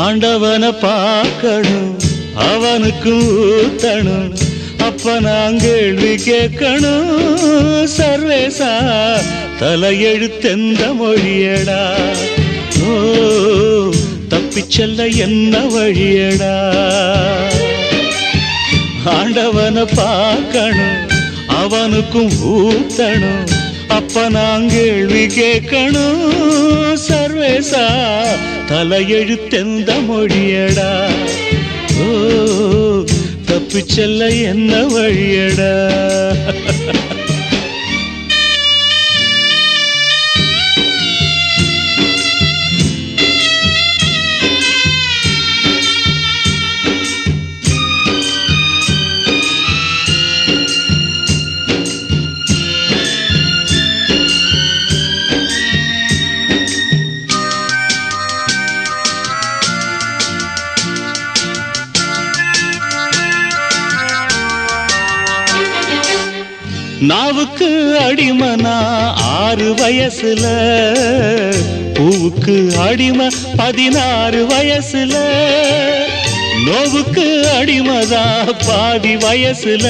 ஆண்டவனை பார்க்கணும் அவனுக்கு ஊத்தணும் அப்ப நான் கேள்வி கேட்கணும் சர்வேசா தலையெழுத்தெந்த மொழியடா ஓ தப்பிச்செல்ல என்ன வழியடா ஆண்டவனை பார்க்கணும் அவனுக்கும் ஊத்தணும் அப்ப நான் கேள்வி கேட்கணும் சர்வேசா தலையெழுத்தெந்த மொழியடா ஓ தப்பிச்செல்ல என்ன வழியடா நாவுக்கு அடிமனா 6 வயசுல பூவுக்கு அடிமை 16 வயசுல நோவுக்கு அடிமதா பாதி வயசுல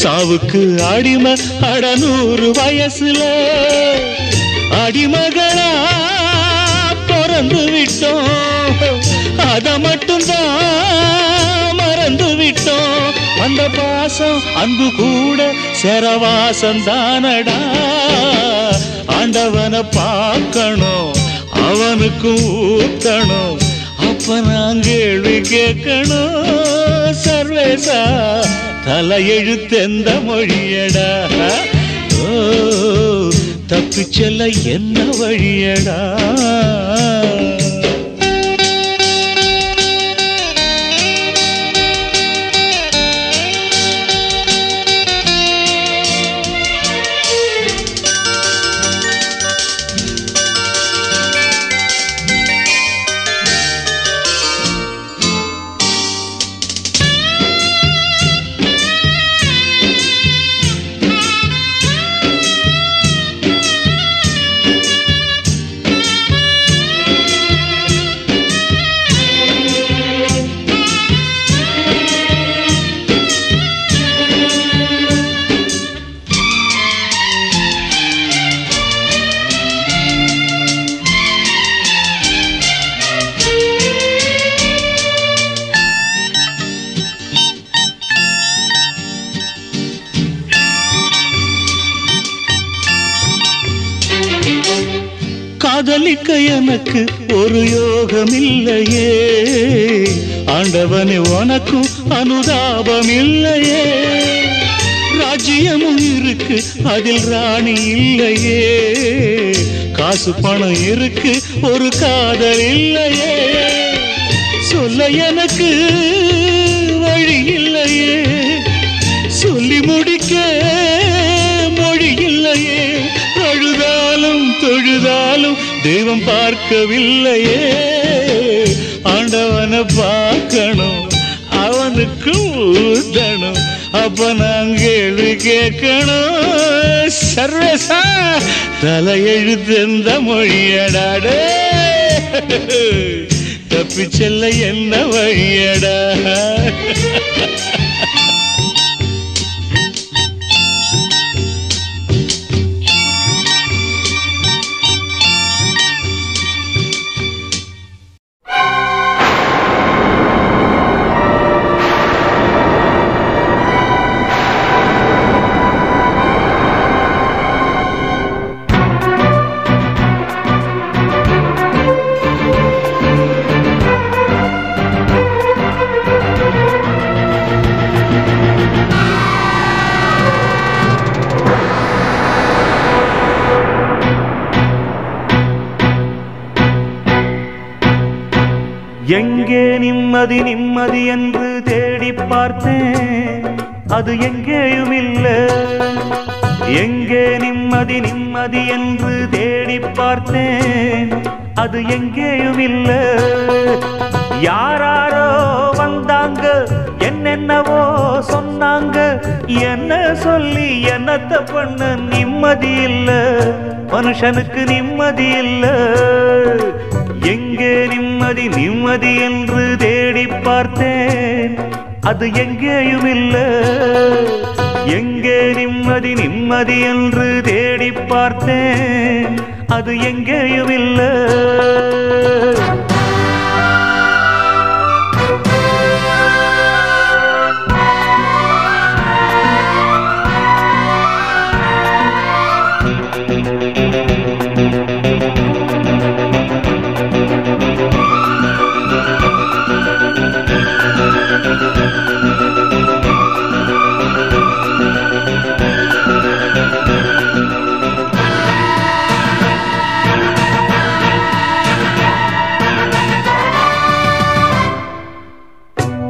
சாவுக்கு அடிமை 100 வயசுல அடிமகளா பிறந்து விட்டோம் அத மட்டும்தான் மறந்து விட்டோம் அந்த பாசம் அன்பு கூட செரவாசம் தானடா ஆண்டவனை பார்க்கணும் அவனுக்கு ஊத்தணும் அப்ப நான் கேள்வி கேட்கணும் சர்வேசா தலையெழுத்தெந்த மொழியடா ஓ தப்பிச்செல்ல என்ன வழியடா காதலிக்க எனக்கு ஒரு யோகம் இல்லையே ஆண்டவனே உனக்கும் அனுதாபம் இல்லையே ராஜ்யமும் இருக்கு அதில் ராணி இல்லையே காசு பணம் இருக்கு ஒரு காதல் இல்லையே சொல்ல எனக்கு வழி இல்லையே சொல்லி முடிக்க மொழி இல்லையே அழுதாலும் தொழுதாலும் தெய்வம் பார்க்கவில்லையே ஆண்டவனை பார்க்கணும் அவனுக்கு ஊத்தணும் அப்ப நான் கேள்வி கேட்கணும் சர்வேசா தலையெழுத்தெந்த மொழியடாடே தப்பிச்செல்ல என்ன வழியடா எங்கே நிம்மதி நிம்மதி என்று தேடி பார்த்தேன் அது எங்கேயும் இல்லை எங்கே நிம்மதி நிம்மதி என்று தேடி பார்த்தேன் அது எங்கேயும் இல்லை யாராரோ வந்தாங்க என்னென்னவோ சொன்னாங்க என்ன சொல்லி என்னத்த பண்ண நிம்மதி இல்லை மனுஷனுக்கு நிம்மதி இல்லை எங்கே நிம்மதி நிம்மதி என்று தேடி பார்த்தேன், அது எங்கேயும் இல்லை. எங்கே நிம்மதி நிம்மதி என்று தேடி பார்த்தேன், அது எங்கேயும் இல்லை.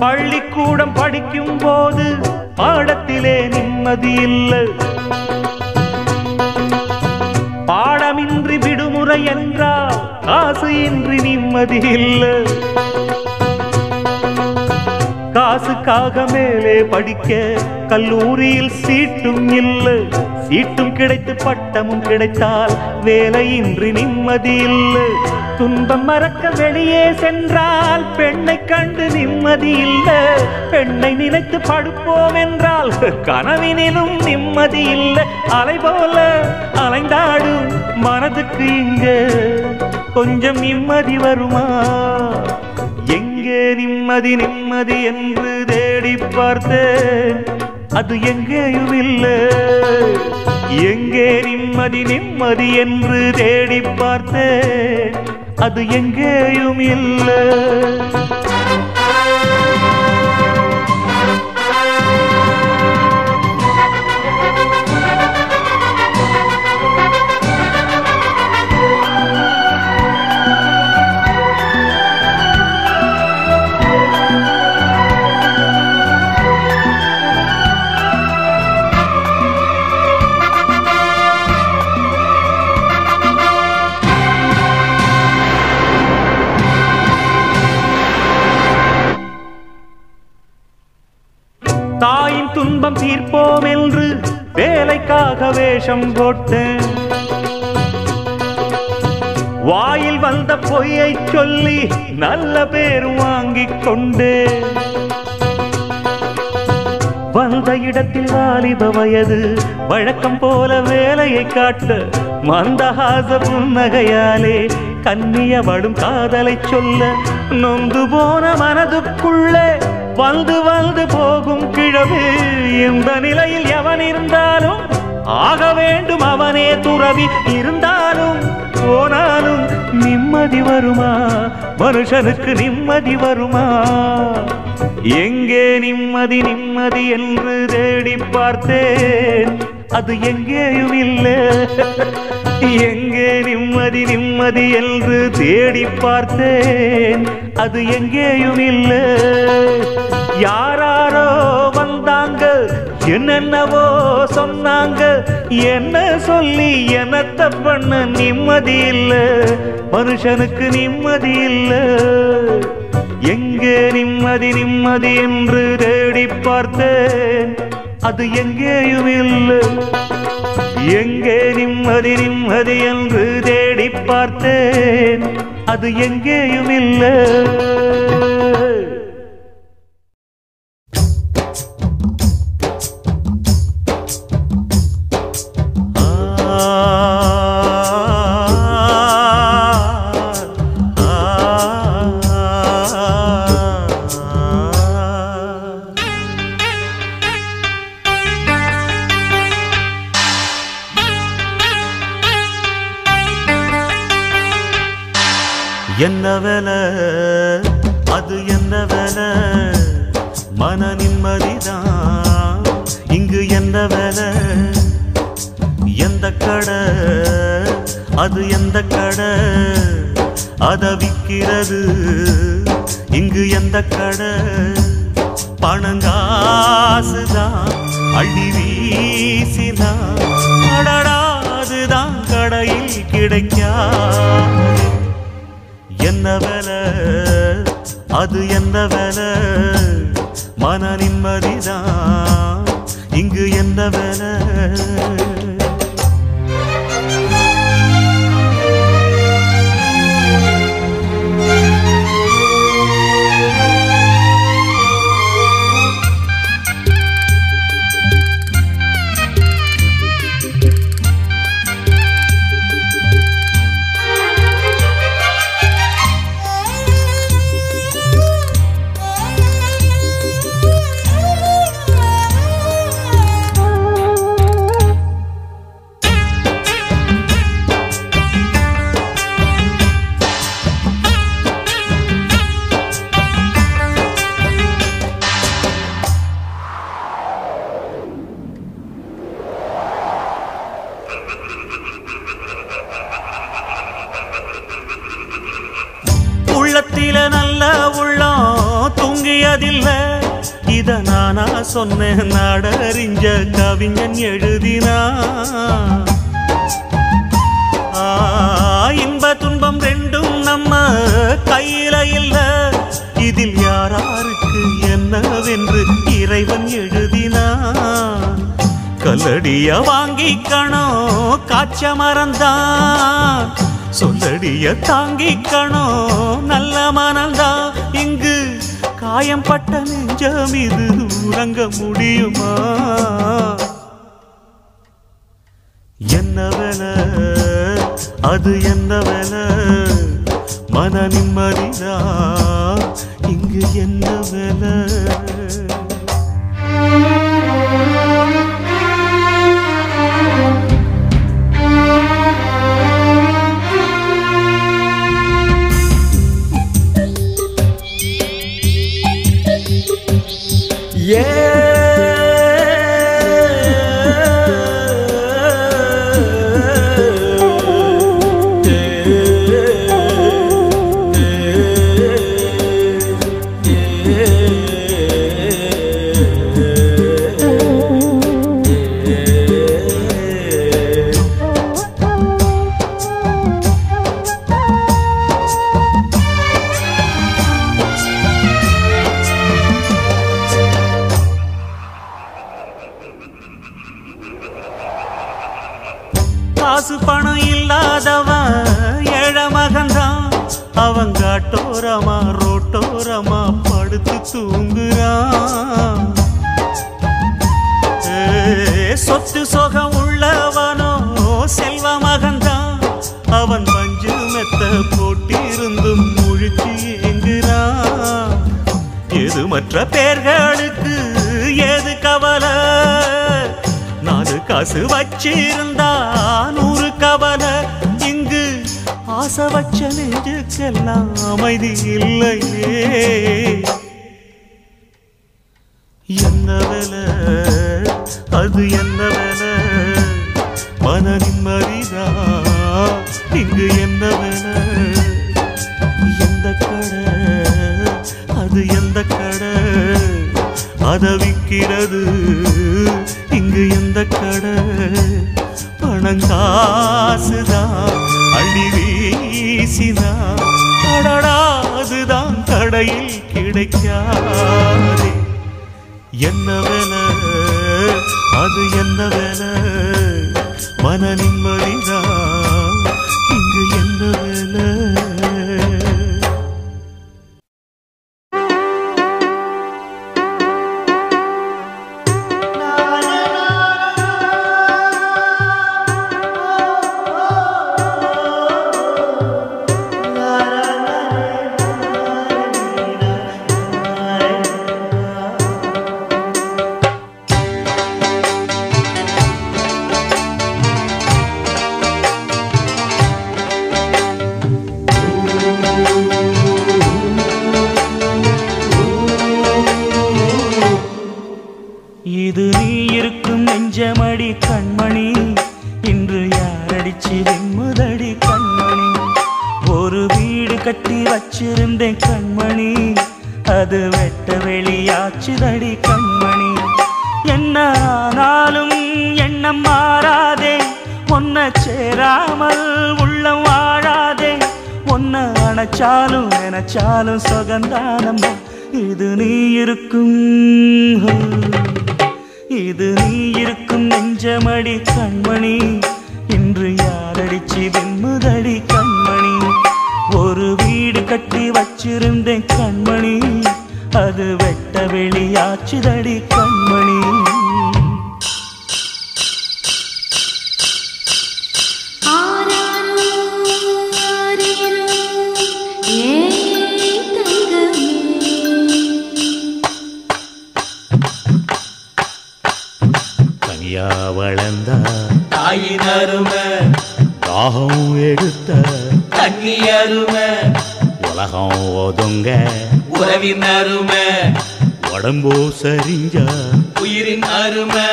பள்ளிக்கூடம் படிக்கும் போது பாடத்திலே நிம்மதி இல்லை. பாடமின்றி விடுமுறை என்றால் காசு இன்றி நிம்மதி இல்லை. காசுக்காக மேலே படிக்க கல்லூரியில் சீட்டும் இல்லை. சீட்டும் கிடைத்து பட்டமும் கிடைத்தால் வேலையின்றி நிம்மதி இல்லை. துன்பம் மறக்க வெளியே சென்றால் பெண்ணை கண்டு நிம்மதி இல்லை. பெண்ணை நினைத்து படுப்போம் என்றால் கனவினிலும் நிம்மதி இல்லை. அலை போல அலைந்தாடும் மனதுக்கு இங்க கொஞ்சம் நிம்மதி வருமா? எங்கே நிம்மதி நிம்மதி என்று தேடி பார்த்தேன், அது எங்கேயும் இல்லை. எங்கே நிம்மதி நிம்மதி என்று தேடி பார்த்தேன், அது எங்கேயும் இல்லை. தாயின் துன்பம் தீர்ப்போம் என்று வேலைக்காக வேஷம் போட்டேன். வாயில் வந்த பொய்யை சொல்லி நல்ல பேர் வாங்கிக் கொண்டேன். வந்த இடத்தில் வாலிப வயது வழக்கம் போல வேலையை காட்ட மந்தஹாச புன்னகையாலே கன்னியவடும் காதலை சொல்ல நொந்து போன மனதுக்குள்ளே வந்து வந்து போகும் கிழவு. இந்த நிலையில் எவன் இருந்தாலும் ஆக வேண்டும் அவனே துறவி. இருந்தாலும் போனாலும் நிம்மதி வருமா? மனுஷனுக்கு நிம்மதி வருமா? எங்கே நிம்மதி நிம்மதி என்று தேடி பார்த்தேன், அது எங்கேயும் இல்லை. எங்கே நிம்மதி நிம்மதி என்று தேடி பார்த்தேன், அது எங்கேயும் இல்லை. யாராரோ வந்தாங்க, என்னென்னவோ சொன்னாங்க. என்ன சொல்லி என்னத்த பண்ண நிம்மதி இல்லை. மனுஷனுக்கு நிம்மதி இல்லை. எங்கே நிம்மதி நிம்மதி என்று தேடி பார்த்தேன், அது எங்கேயும் இல்லை. எங்கே நிம்மதி நிம்மதி என்று தேடி பார்த்தேன், அது எங்கேயும் இல்லை. என்ன வேலை அது என்ன வேலை? மன நிம்மதிதான் இங்கு என்ன வேலை? எந்த கடை அது எந்த கடை? அத விக்கிறது இங்கு எந்த கடை? பணங்காசுதான் அள்ளி வீசிதான் அடடாதுதான் கடையில் கிடைக்காது. என்ன வேலை அது என்ன வேலை? மன நிம்மதிதான் இங்கு என்ன வேலை? உள்ளத்தில நல்ல உள்ளம் தூங்கியதில்ல, இத நானா சொன்னேன் நாடறிஞ்ச கவிஞன் எழுதினா. இன்ப துன்பம் ரெண்டும் நம்ம கையில இல்ல, இதில் யாராருக்கு என்னவென்று இறைவன் எழுதினா. கல்லடிய வாங்கிக்கணும் காய்ச்ச மறந்தான், சொல்லடிய தாங்கிக்கணும் நல்ல மனந்தான். இங்கு காயம் பட்ட நெஞ்சம் இது உறங்க முடியுமா? என்ன வேலை அது என்ன வேலை, மன நிம்மதிதான் இங்கு என்ன வேலை. காசு பணம் இல்லாதவன் ஏழ மகன்தான், அவன் காட்டோரமா ரோட்டோரமா படுத்து தூங்குறான். சொத்து சொகம் உள்ளவனோ செல்வ மகன்தான், அவன் பஞ்சு மெத்த போட்டிருந்தும் முழிச்சு ஏங்குறான். எது மற்ற பேர்களுக்கு ஏது கவலை, 4 காசு வச்சிருந்தா 100 கவலை. இங்கு ஆசை வச்ச நெஞ்சுக்கெல்லாம் அமைதி இல்லையே. என்ன வேலை அது என்ன வேலை, மன நிம்மதிதான் இங்கு என்ன வேலை. எந்த கடை அது எந்த கடை, அத விக்கிறது இங்கு எந்த கடை. பணங்காசுதான் அள்ளி வீசிதான், அடடாதுதான் கடையில் கிடைக்காதே. என்ன வேலை அது என்ன வேலை, மன நிம்மதிதான் இங்கு என்ன வேலை. இது நீ இருக்கும் நெஞ்சமடி கண்மணி, இன்று யாரடிச்சு வெம்முதடி கண்மணி. ஒரு வீடு கட்டி வச்சிருந்தேன் கண்மணி, அது வெட்ட வெளியாச்சுதடி கண்மணி. என்ன ஆனாலும் எண்ணம் மாறாதே, ஒன்ன சேராமல் உள்ளம் வாழாதே. ஒன்ன அணைச்சாலும் நினைச்சாலும் சுகந்தானம்மா. இது நீ இருக்கும் இது நீ இருக்கும் நெஞ்சமடி கண்மணி, இன்று யாரடிச்சு வெம்முதடி கண்மணி. ஒரு வீடு கட்டி வச்சிருந்தேன் கண்மணி, அது வெட்ட வெளியாச்சுதடி கண்மணி. வளர்ந்த தாயின் அருமை, தாகம் எடுத்த தண்ணி அருமை, உலகம் ஒதுங்க உறவின் அருமை, உடம்போ சரிஞ்சா உயிரின் அருமை,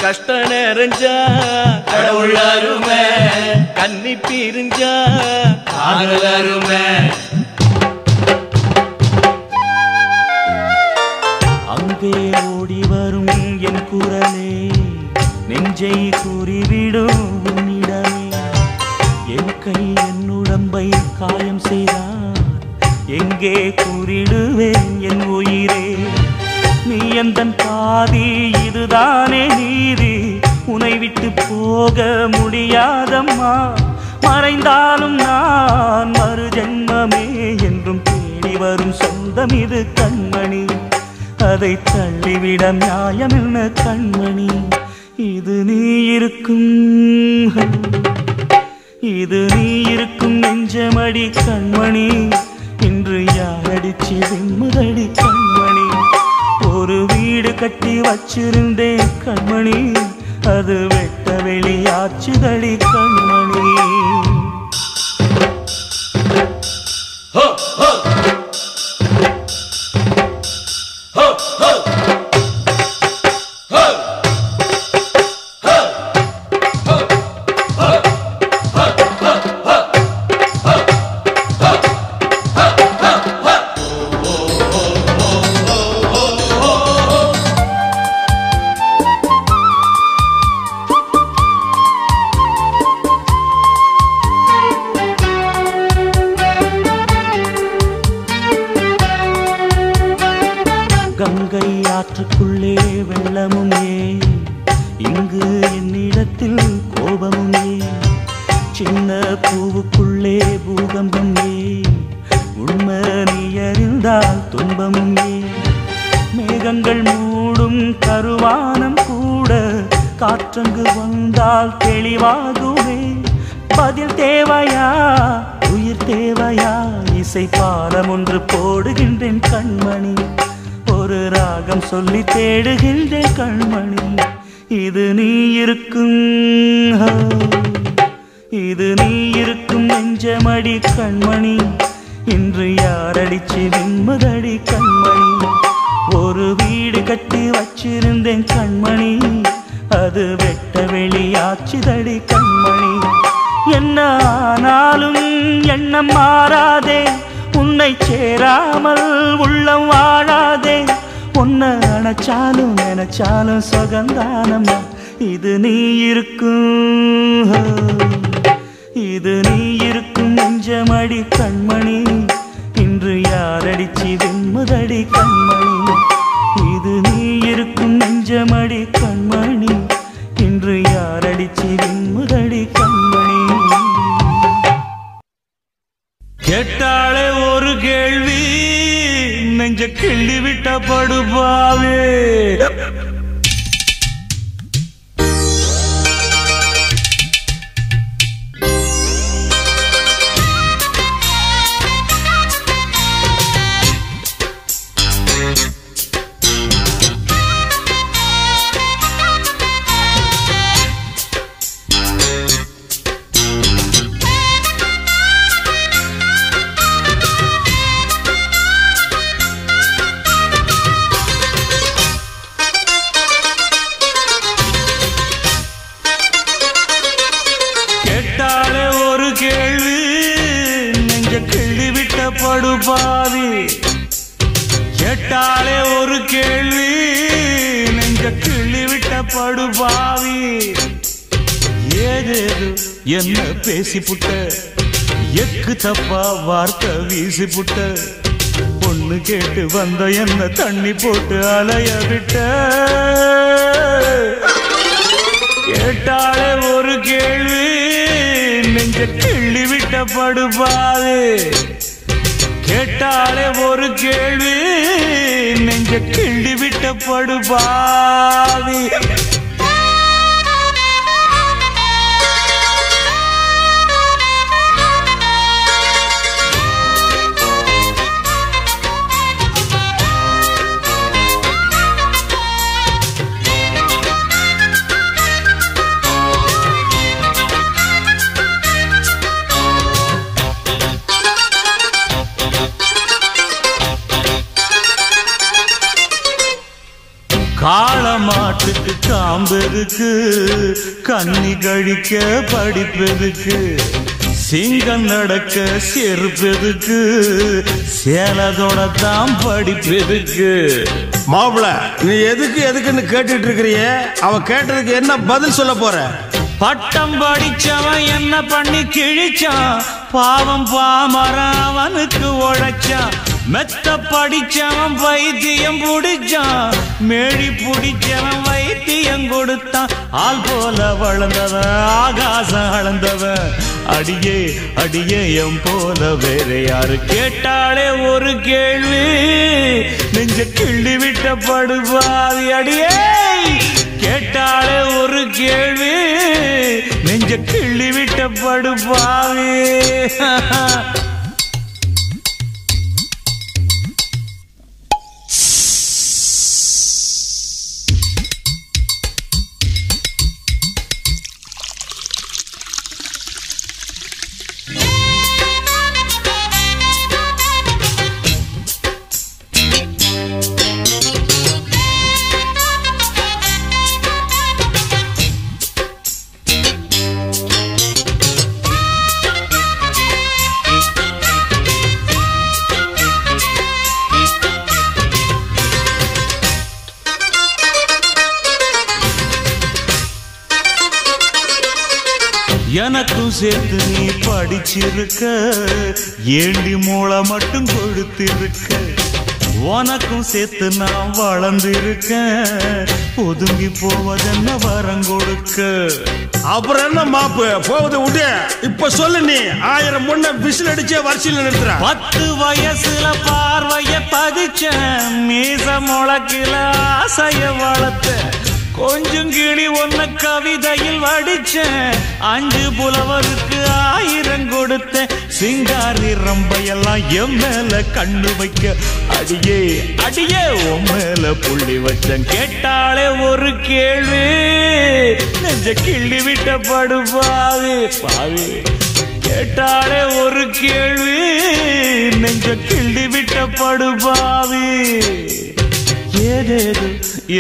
கஷ்ட நிறைஞ்சா கடவுள் அருமை கன்னி பிரிஞ்சா காதல் அருமை அங்கே ஓடி வரும் என் குரலே நெஞ்சை கூறிவிடும் உன்னிடமே என் கை என் உடம்பை காயம் செய்தான் எங்கே கூறிடுவேன் என் உயிரே நீ எந்தன் பாதி இதுதானே நீதி உன்னை விட்டு போக முடியாதம்மா மறைந்தாலும் நான் மறு ஜென்மமே என்றும் தேடி வரும் சொந்தம் இது கண்மணி அதை தள்ளிவிட நியாயம் என்ன கண்மணி இது நீ இருக்கும் நெஞ்சமடி கண்மணி இன்று யாரடிச்சு வெண்முதடி கண்மணி ஒரு வீடு கட்டி வச்சிருந்தேன் கண்மணி அது வெட்ட வெளியாச்சுதடி கண்மணி கங்கை ஆற்றுக்குள்ளே வெள்ளமும் ஏன் இங்கு என்னிடத்தில் கோபமும் ஏன் சின்ன பூவுக்குள்ளே பூகம்பம் ஏன் உண்மை நீ அறிந்தால் துன்பமும் ஏன் மேகங்கள் மூடும் கருவானம் கூட காற்றங்கு வந்தால் தெளிவாகுமே பதில் தேவையா உயிர் தேவையா இசை பாலம் ஒன்று போடுகின்றேன் கண்மணி ஒரு ராகம் சொல்லி தேடுகின்றேன் கண்மணி இது நீ இருக்கும் நெஞ்சமடி கண்மணி இன்று யாரடிச்சு வெண்முதடி கண்மணி ஒரு வீடு கட்டி வச்சிருந்தேன் கண்மணி அது வெட்ட வெளியாச்சுதடி கண்மணி என்ன ஆனாலும் எண்ணம் மாறாதே உன்னை சேராமல் உள்ளம் வாழாதே உன்னை அணைச்சாலும் நினைச்சாலும் சுகந்தானம்மா இது நீ இருக்கும் நெஞ்சமடி கண்மணி இன்று யாரடிச்சு வெண்முதடி கண்மணி இது நீ இருக்கும் நெஞ்சமடி கண்மணி இன்று யாரடிச்சு வெண்முதடி கண்மணி கேட்டாளே ஒரு கேள்வி நெஞ்ச கிள்ளி விட்ட படுபாவே படுபாவி கேட்டாலே ஒரு கேள்வி நெஞ்ச கிள்ளி விட்ட படுபாவி ஏதேது என்ன பேசிப்புட்ட எக்கு தப்பா வார்த்தை வீசிப்புட்ட பொண்ணு கேட்டு வந்த என்ன தண்ணி போட்டு அலைய விட்ட கேட்டாலே ஒரு கேள்வி நெஞ்ச கிள்ளி விட்ட படுபாவி கேட்டாலே ஒரு கேள்வி நெஞ்ச கிள்ளி விட்ட படுபாவி காளமாட்ட காட்டுக்கு காம்பெருக்கு கன்னி கழிக்க படிப்பெருக்கு சிங்கம் நடக்க செருப்பெருக்கு சேலத்தோட தான் படிப்பெருக்கு. மாப்பிள நீ எதுக்குன்னு கேட்டுட்டு இருக்கிறிய? அவன் கேட்டதுக்கு என்ன பதில் சொல்ல போற? பட்டம் படிச்சவன் என்ன பண்ணி கிழிச்சான், பாவம் பாமரன் அவனுக்கு உழைச்சான். மெத்த படிச்சவன் வைத்தியம் புடிச்சான், மேழி புடிச்சவன் வைத்தியம் கொடுத்தான். ஆள் போல வளர்ந்தவன் ஆகாசம் அளந்தவன், அடியே அடியே எம் போல வேற யாரு கேட்டாலே ஒரு கேள்வி, நெஞ்ச கிள்ளி விட்ட படுபாதி. அடியே கேட்டாலே ஒரு கேள்வி, நெஞ்ச கிள்ளி விட்ட படுபாவி. எனக்கும் சேர்த்து நீ படிச்சிருக்க, ஏண்டி மூளை மட்டும் கொடுத்திருக்க. உனக்கும் சேர்த்து நான் வளர்ந்திருக்கேன், ஒதுங்கி போவதென்ன வரம் கொடுக்க. அப்புறம் என்ன மாப்பு போகுது விட்டு. இப்ப சொல்லு நீ 1000 முன்ன விசில் அடிச்சே வரிசையில் நிறுத்துற. 10 வயசுல பார்வைய பதிச்சேன், மீச முளக்கில ஆசைய வளர்த்த. கொஞ்சம் கிளி ஒன்ன கவிதையில் வடிச்சேன், 5 புலவருக்கு 1000 கொடுத்தேன். சிங்காரி ரம்பையெல்லாம் என் மேல கண்ணு வைக்க, அடியே அடியே உன் மேல புள்ளி வச்சேன். கேட்டாலே ஒரு கேள்வி, நெஞ்ச கிள்ளி விட்ட படுபாவி பாவி. கேட்டாலே ஒரு கேள்வி, நெஞ்ச கிள்ளி விட்ட படுபாவி. ஏதேது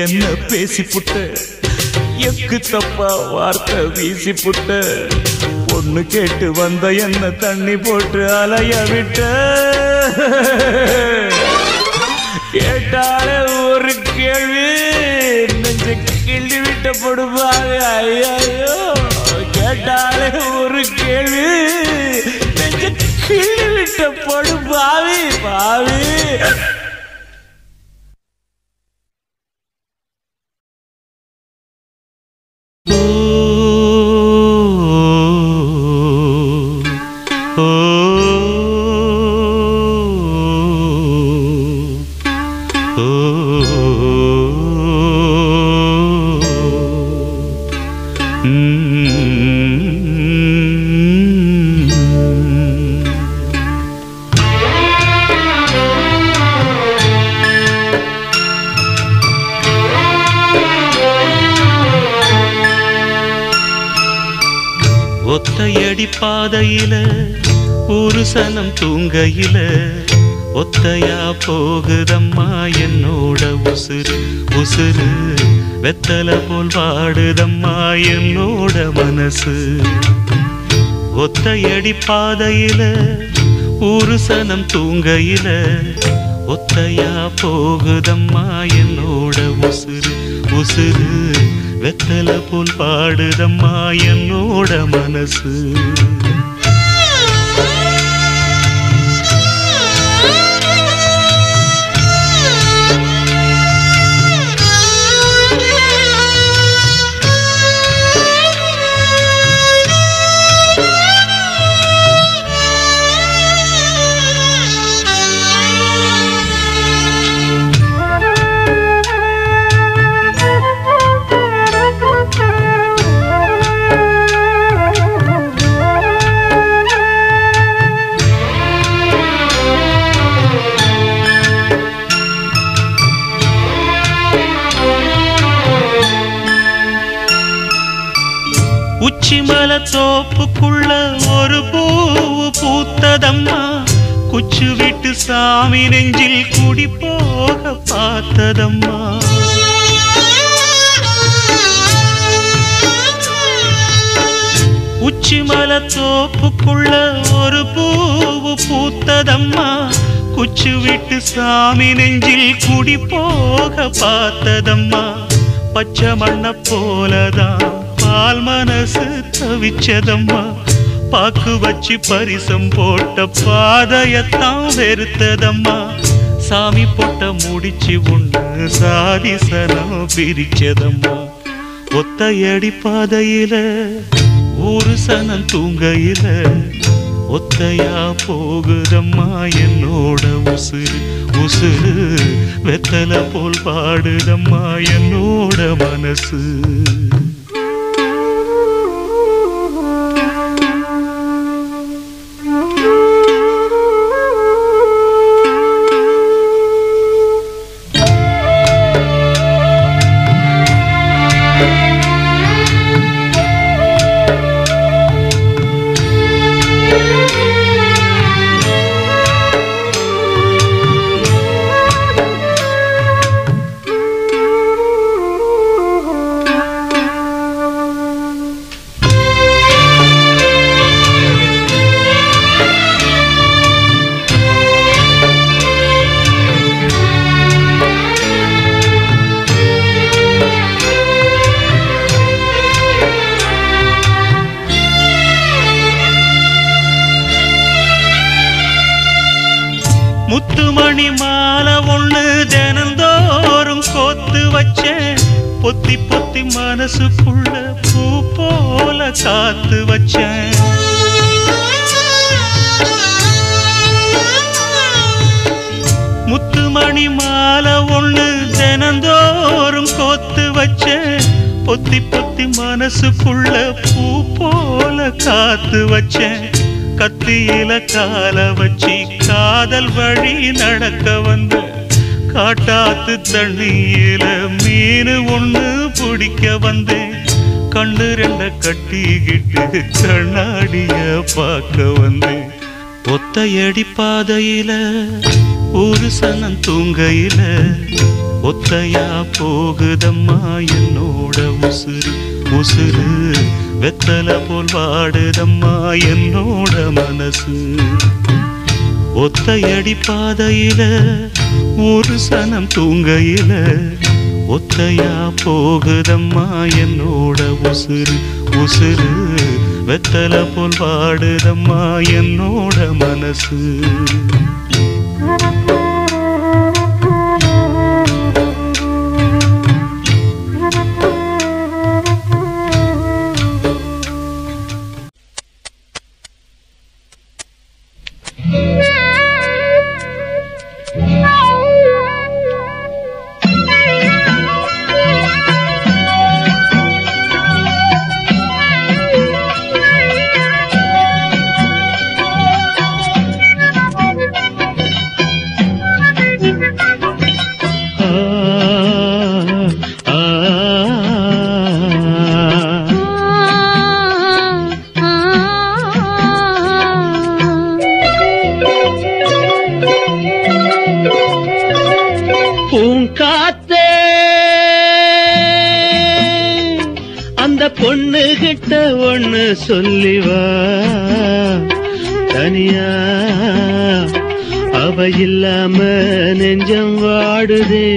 என்ன பேசி புட்ட, எக்கு தப்பா வார்த்தை வீசி புட்ட. பொண்ணு கேட்டு வந்த என்ன தண்ணி போட்டு அலைய விட்ட. கேட்டாலே ஒரு கேள்வி, நெஞ்ச கிள்ளி விட்ட படுபாவி. ஐயோ கேட்டாலே ஒரு கேள்வி, நெஞ்ச கிள்ளி விட்ட படுபாவி பாவி. ஒத்தையடி பாதையில ஒரு சனம் தூங்கையில, ஒத்தையா போகுதம்மா என்னோட உசுறு உசுறு. வெத்தல போல் வாடுதம்மா என்னோட மனசு. ஒத்தையடி பாதையில ஒரு சனம் தூங்கையில, ஒத்தையா போகுதம்மா என்னோட உசுறு உசுறு. வெத்தல போல் பாடுதம்மா என்னோட மனசு. உச்சிமல தோப்புக்குள்ள ஒரு பூவு பூத்ததம்மா, குச்சு விட்டு சாமி நெஞ்சில் குடி போக பார்த்ததம்மா. உச்சிமலை தோப்புக்குள்ள ஒரு பூவு பூத்ததம்மா, குச்சி விட்டு சாமி நெஞ்சில் குடி போக பார்த்ததம்மா. பச்சை மண்ண போலதான் பால் மனசு தவிச்சதம்மா, பாக்கு வச்சு பரிசம் போட்ட பாதையத்தான் வெறுத்ததம்மா. சாமி போட்ட முடிச்சு ஒண்ணு சாதிசனம் பிரிச்சதம்மா. ஒத்தையடி பாதையில ஒரு சனம் தூங்கையில ஒத்தையா போகுதம்மா என்னோட உசுறு. உசுறு வெத்தலை போல் பாடுதம்மா என்னோட மனசு. முத்துமணி மாலை ஒண்ணு தினந்தோறும் கோத்து வச்சேன், பொத்தி பொத்தி மனசுக்குள்ள பூ போல காத்து வச்சேன். முத்துமணி மாலை ஒண்ணு தினந்தோறும் கோத்து வச்சேன், பொத்தி பொத்தி மனசுக்குள்ள பூ போல காத்து வச்சேன். கத்தியில கால வச்சி காதல் வழி நடக்க வந்த காட்டாத்து தண்ணியில மீனு ஒண்ணு பிடிக்க வந்தேன். கண்ணு ரெண்ட கட்டிக்கிட்டு கண்ணாடிய பார்க்க வந்தேன். ஒத்தையடி பாதையில ஒரு சனம் தூங்கையில ஒத்தையா போகுதம்மா என்னோட உசுறு. உசுறு வெத்தலை போல் வாடுதம்மா என்னோட மனசு. ஒத்தையடி பாதையில ஒரு சனம் தூங்கையில ஒத்தையா போகுதம்மா என்னோட உசுறு. உசுறு வெத்தலை போல் வாடுதம்மா என்னோட மனசு. பூங்காத்தே அந்த பொண்ணு கிட்ட ஒண்ணு சொல்லிவா, தனியா அவ இல்லாம நெஞ்சம் வாடுதே.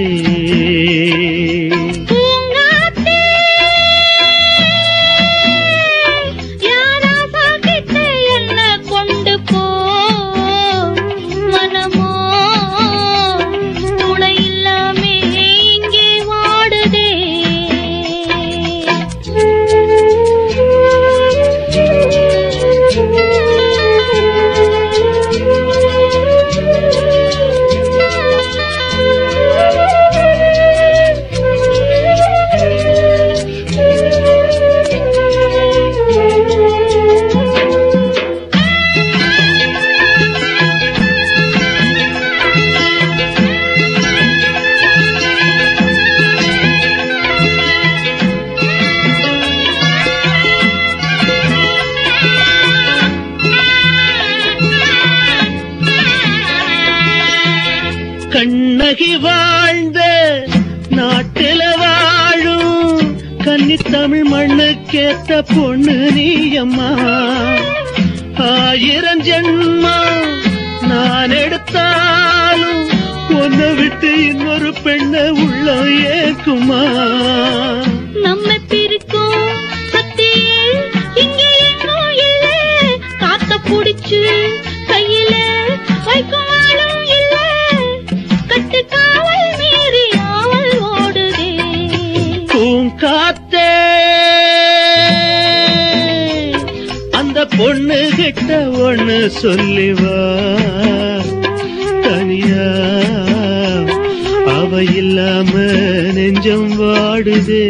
கண்ணகி வாழ்ந்த நாட்டில வாழும் கன்னி தமிழ் மண்ணுக்கு எனக்கேத்த பொண்ணு நீயம்மா. 1000 ஜென்மா நான் எடுத்தாலும் உன்னை விட்டு இன்னொரு பெண்ணை உள்ள ஏக்குமா? நம்ம பிரிக்கும் சக்தி இங்கே எங்கும் இல்ல, காத்த புடிச்சு கையில வைக்குமாலும் இல்ல, கட்டு காவல் மீறி ஆவல் ஓடுதே. பூங்காத்தே அந்த பொண்ணு கிட்ட ஒண்ணு சொல்லிவா, தனியா அவ இல்லாம நெஞ்சம் வாடுதே.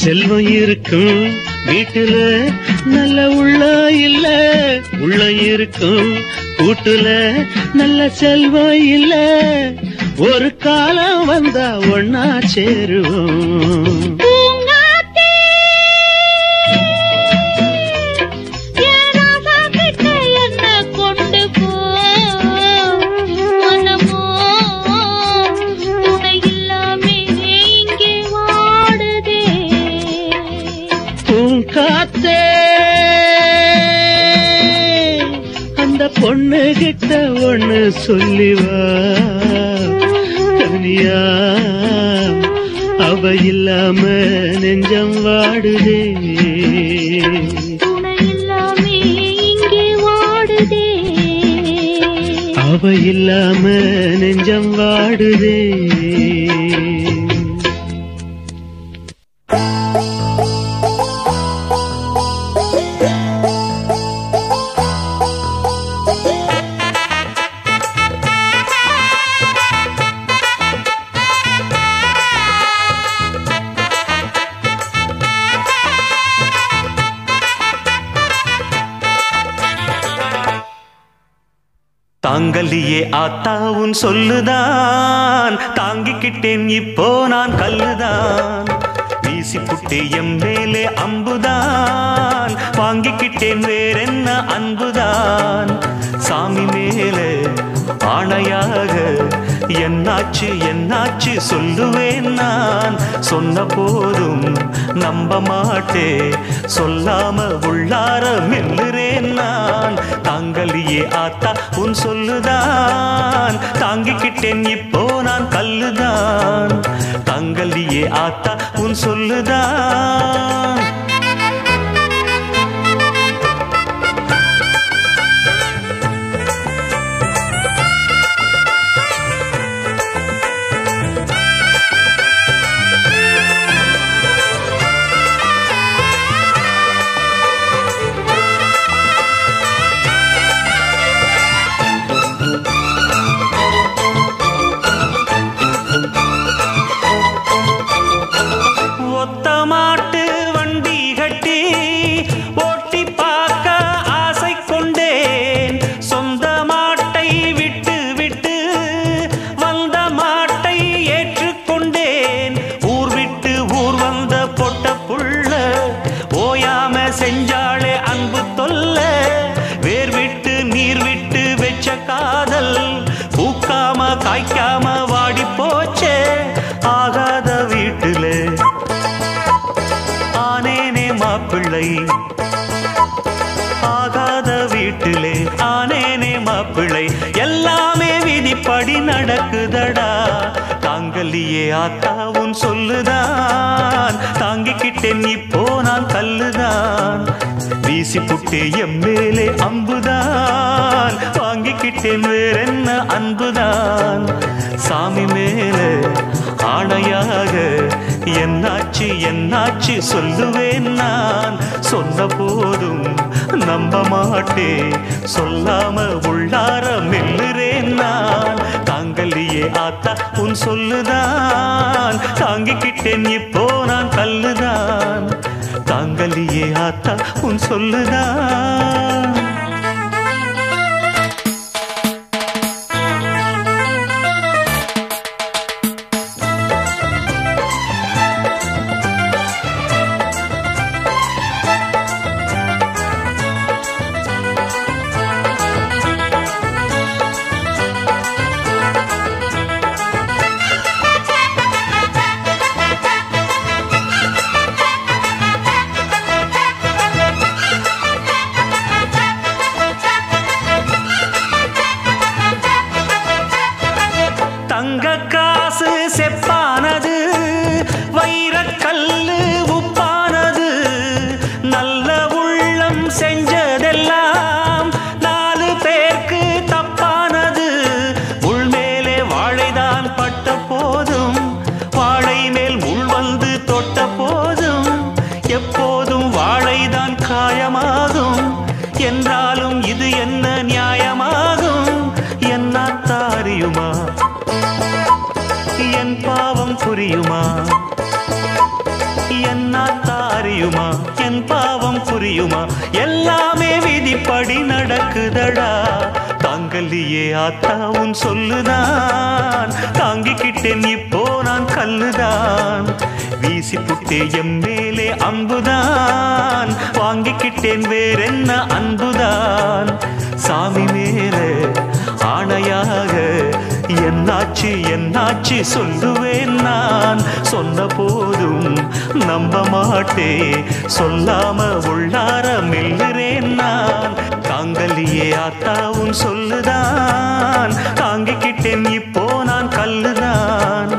செல்வம் இருக்கும் வீட்டுல நல்ல உள்ள இல்ல, உள்ள இருக்கும் கூட்டுல நல்ல செல்வம் இல்ல, ஒரு காலம் வந்தா ஒன்னா சேருவோம். காத்தே அந்த பொண்ணு கிட்ட ஒண்ணு சொல்லிவா, தனியா அவ இல்லாம நெஞ்சம் வாடுதே. அவ இல்லாம நெஞ்சம் வாடுதே. தாங்கலியே ஆத்தா உன் சொல்லுதான், தாங்கிக்கிட்டேன் இப்போ நான் கல்லுதான், வீசி புட்டே எம் மேலே அம்புதான், வாங்கிக்கிட்டேன் வேறென்ன அன்புதான், சாமி மேலே ஆணையாக என்னாச்சு என்னாச்சு சொல்லுவேன் நான், சொன்ன போதும் நம்ப மாட்டே, சொல்லாம உள்ளார மெல்லுறேன் நான். தாங்கலியே ஆத்தா உன் சொல்லுதான், தாங்கிக்கிட்டேன் இப்போ நான் கல்லுதான், தாங்கலியே ஆத்தா உன் சொல்லுதான். செஞ்சாளே அன்பு தொல்ல, வேர் விட்டு நீர் விட்டு வெச்ச காதல், பூக்காம காய்க்காம வாடி போச்சே, ஆகாத வீட்டுல ஆனேனே மாப்பிள்ளை, ஆகாத வீட்டிலே ஆனேனே மாப்பிள்ளை, எல்லாமே விதிப்படி நடக்குதடா. தாங்கலியே ஆத்தா உன் சொல்லுதான், தாங்கிக்கிட்டேன் இப்போ நான் கல்லுதான், வீசி புட்டே எம்மேலே அம்புதான் வாங்கிக்கிட்டேன் வேறென்ன அன்புதான் சாமி மேலே ஆணையாக என்னாச்சு என்னாச்சு சொல்லுவேன் நான் சொன்ன போதும் நம்ப மாட்டே சொல்லாம உள்ளார மெல்லுறேன் நான் தாங்கல்லையே ஆத்தா உன் சொல்லுதான் தாங்கிக்கிட்டேன் இப்போ நான் கல்லுதான் தாங்கல்லையே ஆத்தா உன் சொல்லுதான் செப்பானது வைரக்கல்லு உப்பானது நல்ல உள்ளம் செஞ்சதெல்லாம் 4 பேருக்கு தப்பானது உள்மேலே வாழைதான் பட்ட போதும் வாழை மேல் முள் வந்து தொட்ட போதும் எப்போதும் வாழைதான் காயமாகும் என்றாலும் இது என்ன நியாயமாகும் என்னாத்தாரியுமா என் பாவம் புரியுமா என்னாத்தாரியுமா என் பாவம் புரியுமா எல்லாமே விதிப்படி நடக்குதடா தாங்கல்லையே ஆத்தா உன் சொல்லுதான் தாங்கிக்கிட்டேன் இப்போ நான் கல்லுதான் வீசி புட்டே எம்மேலே அம்புதான் வாங்கிக்கிட்டேன் வேறென்ன அன்புதான் சாமி மேலே ஆணையாக என்னாச்சு என்னாச்சு சொல்லுவேன் நான் சொன்ன போதும் நம்ப மாட்டே சொல்லாம உள்ளார மெல்லுறேன் நான் தாங்கல்லையே ஆத்தா உன் சொல்லுதான் தாங்கிக்கிட்டேன் இப்போ நான் கல்லுதான்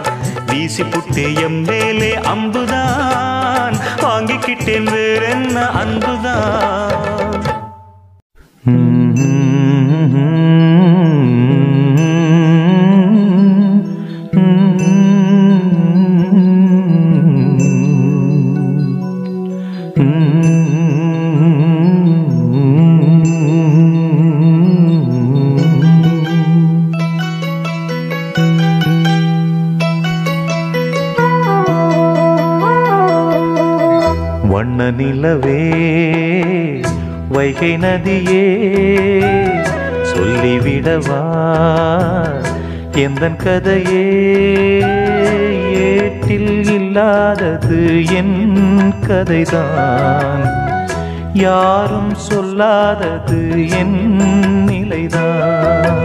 வீசி புட்டே எம்மேலே அம்புதான் வாங்கிக்கிட்டேன் வேறென்ன அன்புதான் வண்ண நிலவே வைகை நதியே சொல்லிவிடவா எந்தன் கதையே ஏட்டில் இல்லாதது என் கதைதான் யாரும் சொல்லாதது என் நிலைதான்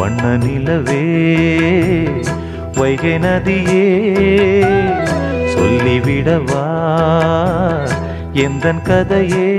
வண்ண நிலவே வைகை நதியே சொல்லிவிடவா எந்தன் கதையே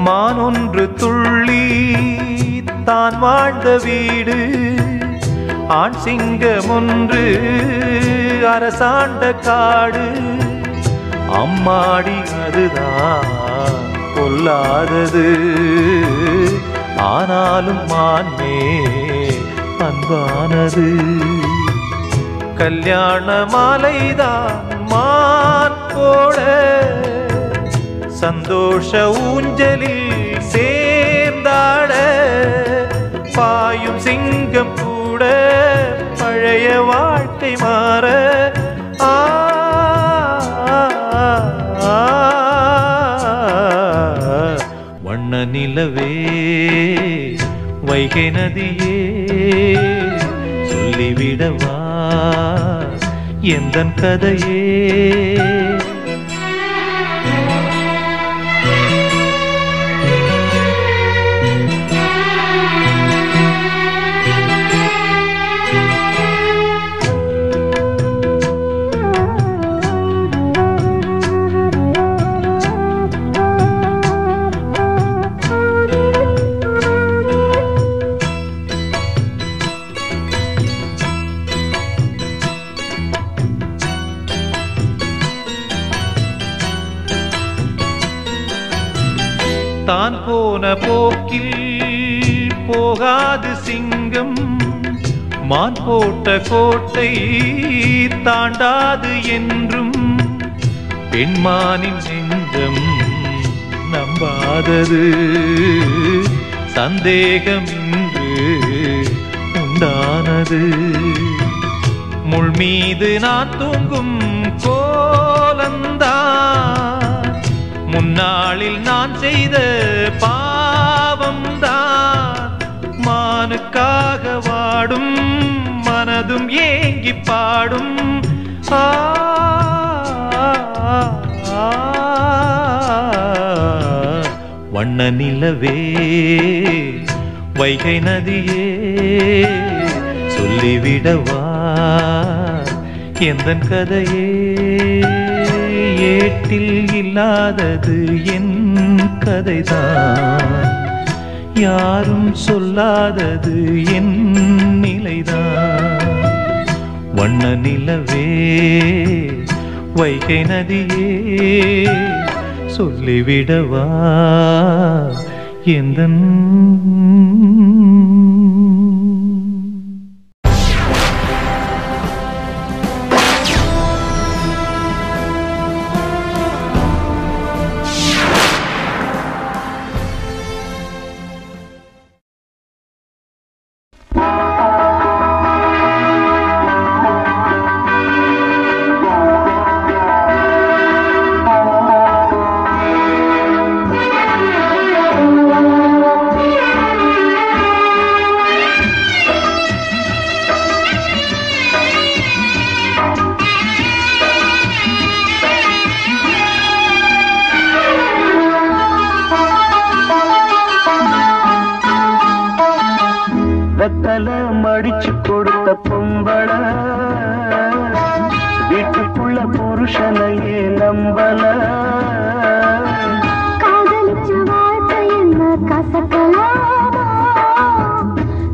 மானொன்று துள்ளி தான் வாழ்ந்த வீடு ஆண் சிங்கம் ஒன்று அரசாண்ட காடு அம்மாடி அதுதான் கொல்லாதது ஆனாலும் மான்மே அன்பானது கல்யாண மாலைதான் மான் போட சந்தோஷ ஊஞ்சலில் சேர்ந்தாட பாயும் சிங்கம் கூட பழைய வாழ்க்கை மாற வண்ண நிலவே வைகை நதியே சொல்லிவிடவா எந்தன் கதையே. தான் போன போக்கில் போகாது சிங்கம், மான் போட்ட கோட்டை தாண்டாது என்றும் பெண்மானின் நெஞ்சம் நம்பாதது. சந்தேகம் இன்று உண்டானது. முள் மீது நான் தூங்கும் கோலந்தான், முன்னாளில் நான் செய்த பாவம்தான். மானுக்காக வாடும் மனதும் ஏங்கி பாடும். வண்ண நிலவே வைகை நதியே, சொல்லிவிடவா எந்தன் கதையே. ஏட்டில் இல்லாதது என் கதைதான், யாரும் சொல்லாதது என் நிலைதான். வண்ண நிலவே வைகை நதியே, சொல்லிவிடவா எந்தன் வெத்தல மடிச்சு கொடுத்த பொம்பள, வீட்டுக்குள்ள புருஷனையே நம்பல. காதலிச்ச வார்த்தை என்ன கசக்கலாமா,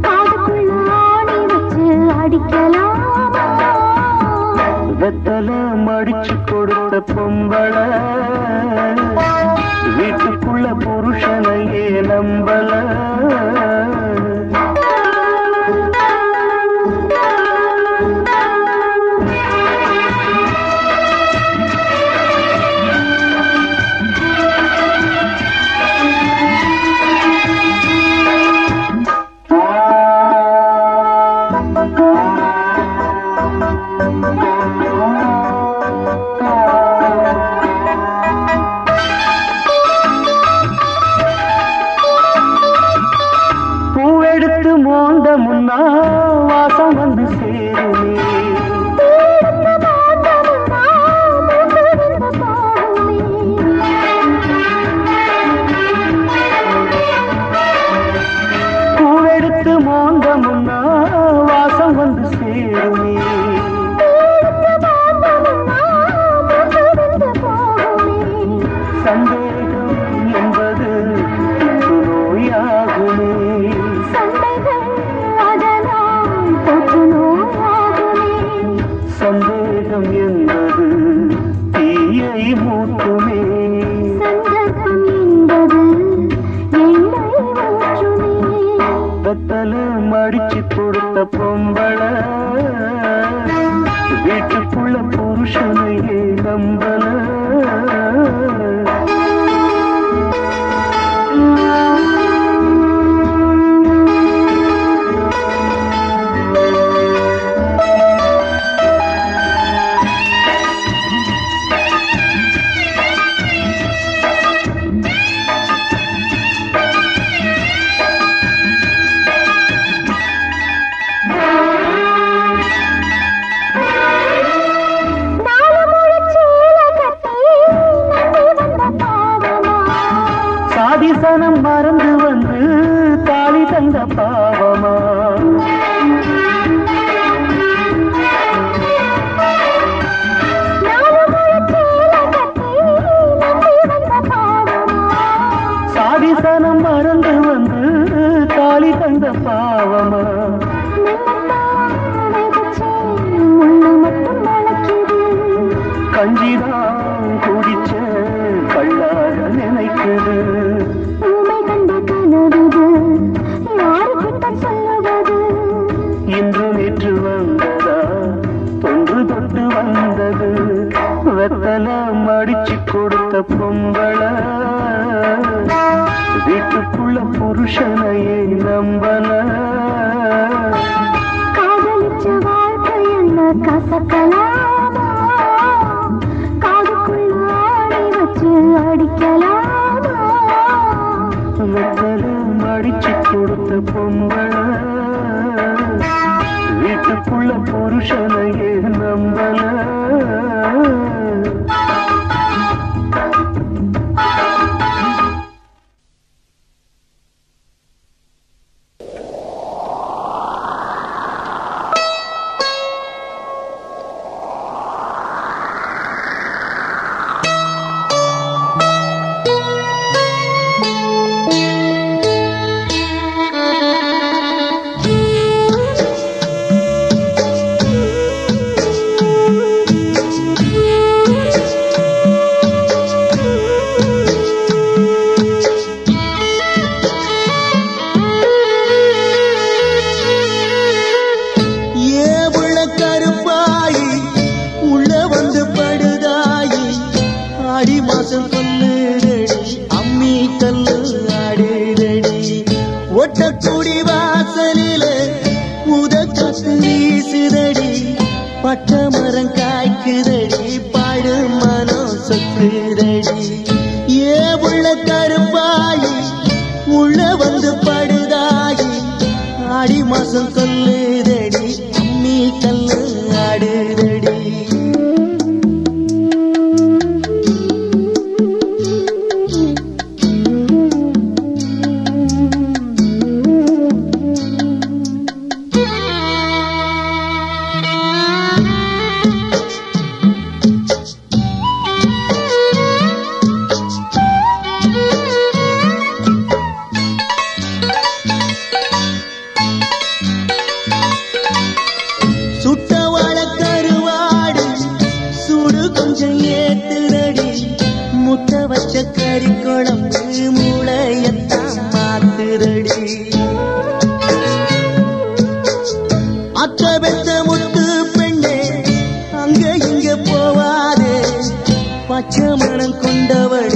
காதுக்குள்ள ஆணி வச்சு அடிக்கலாமா. வெத்தல மடிச்சு கொடுத்த பொம்பள, வீட்டுக்குள்ள புருஷனையே நம்பல. மடிச்சு கொடுத்த பொம்பள வீட்டுக்குள்ள புருஷனையே நம்பல காதலிச்ச வாழ்க்கை என்ன கசக்கலாமா காதுக்குள்ள ஆணி வச்சு அடிக்கலாமா வெத்தல மடிச்சு கொடுத்த பொம்பள வீட்டுக்குள்ள புருஷனையே நம்பல ஒட்டக்குடி வாசலில உதச்சத்து வீசுதடி பட்ட மரம் காய்க்குதடி பாடு மனம் சொக்குதடி ஏ உள்ள கருப்பாயி உள்ள வந்து படுதாயி ஆடி மாசம் கொல்லுதடி அம்மி கல்லு ஆடுதடி கறி குழம்பு மூளையத்தான் மாத்துரடி அத்த பெத்த முத்து பெண்ணே அங்க இங்க போவாதே பச்சை மனம் கொண்டவள்